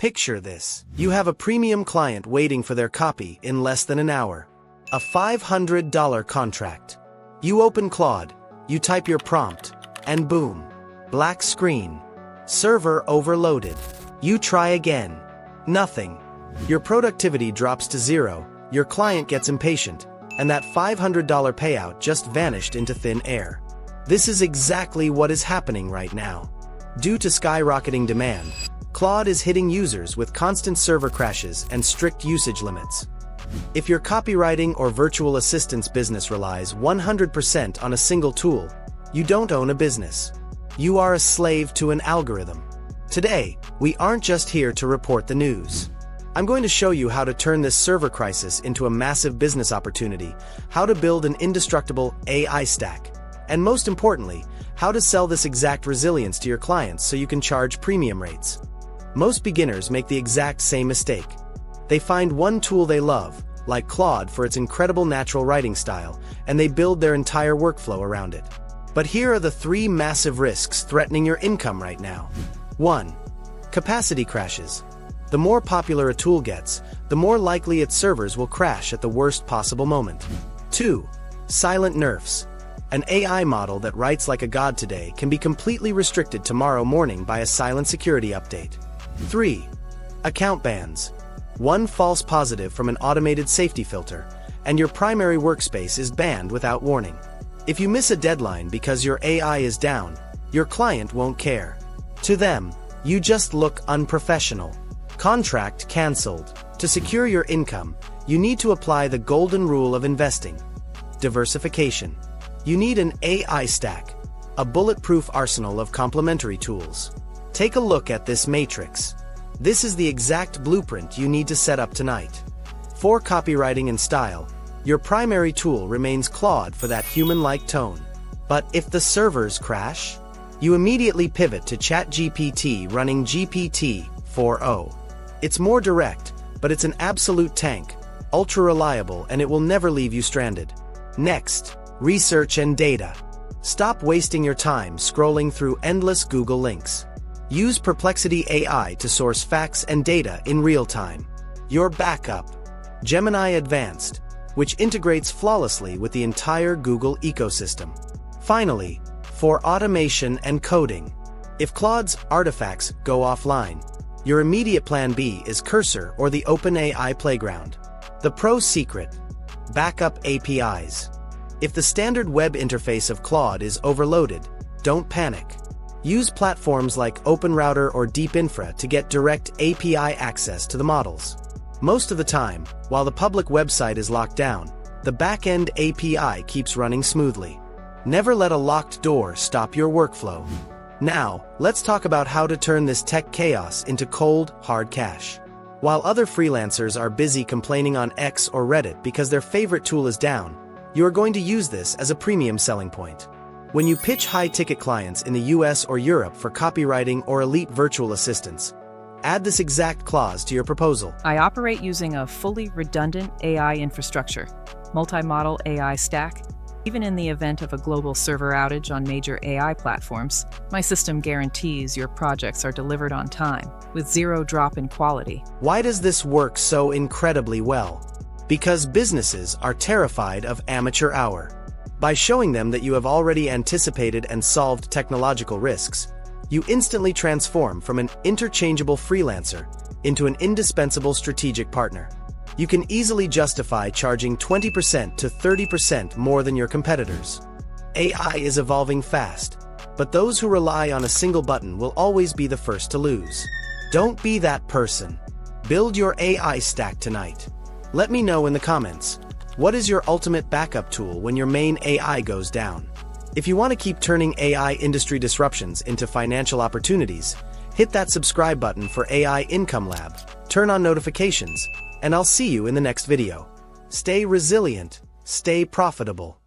Picture this. You have a premium client waiting for their copy in less than an hour. A $500 contract. You open Claude, you type your prompt, and boom. Black screen. Server overloaded. You try again. Nothing. Your productivity drops to zero, your client gets impatient, and that $500 payout just vanished into thin air. This is exactly what is happening right now. Due to skyrocketing demand, Claude is hitting users with constant server crashes and strict usage limits. If your copywriting or virtual assistance business relies 100% on a single tool, you don't own a business. You are a slave to an algorithm. Today, we aren't just here to report the news. I'm going to show you how to turn this server crisis into a massive business opportunity, how to build an indestructible AI stack, and most importantly, how to sell this exact resilience to your clients so you can charge premium rates. Most beginners make the exact same mistake. They find one tool they love, like Claude for its incredible natural writing style, and they build their entire workflow around it. But here are the 3 massive risks threatening your income right now. 1. Capacity crashes. The more popular a tool gets, the more likely its servers will crash at the worst possible moment. 2. Silent nerfs. An AI model that writes like a god today can be completely restricted tomorrow morning by a silent security update. 3. Account bans. One false positive from an automated safety filter, and your primary workspace is banned without warning. If you miss a deadline because your AI is down, your client won't care. To them, you just look unprofessional. Contract cancelled. To secure your income, you need to apply the golden rule of investing. Diversification. You need an AI stack, a bulletproof arsenal of complementary tools. Take a look at this matrix. This is the exact blueprint you need to set up tonight. For copywriting and style, your primary tool remains Claude for that human-like tone. But if the servers crash, you immediately pivot to ChatGPT running GPT-4o. It's more direct, but it's an absolute tank, ultra-reliable, and it will never leave you stranded. Next, research and data. Stop wasting your time scrolling through endless Google links. Use Perplexity AI to source facts and data in real time. Your backup, Gemini Advanced, which integrates flawlessly with the entire Google ecosystem. Finally, for automation and coding, if Claude's artifacts go offline, your immediate plan B is Cursor or the OpenAI playground. The pro secret, backup APIs. If the standard web interface of Claude is overloaded, don't panic. Use platforms like OpenRouter or DeepInfra to get direct API access to the models. Most of the time, while the public website is locked down, the back-end API keeps running smoothly. Never let a locked door stop your workflow. Now, let's talk about how to turn this tech chaos into cold, hard cash. While other freelancers are busy complaining on X or Reddit because their favorite tool is down, you are going to use this as a premium selling point. When you pitch high-ticket clients in the US or Europe for copywriting or elite virtual assistants, add this exact clause to your proposal. I operate using a fully redundant AI infrastructure, multi-model AI stack. Even in the event of a global server outage on major AI platforms, my system guarantees your projects are delivered on time, with zero drop in quality. Why does this work so incredibly well? Because businesses are terrified of amateur hour. By showing them that you have already anticipated and solved technological risks, you instantly transform from an interchangeable freelancer into an indispensable strategic partner. You can easily justify charging 20% to 30% more than your competitors. AI is evolving fast, but those who rely on a single button will always be the first to lose. Don't be that person. Build your AI stack tonight. Let me know in the comments. What is your ultimate backup tool when your main AI goes down? If you want to keep turning AI industry disruptions into financial opportunities, hit that subscribe button for AI Income Lab, turn on notifications, and I'll see you in the next video. Stay resilient, stay profitable.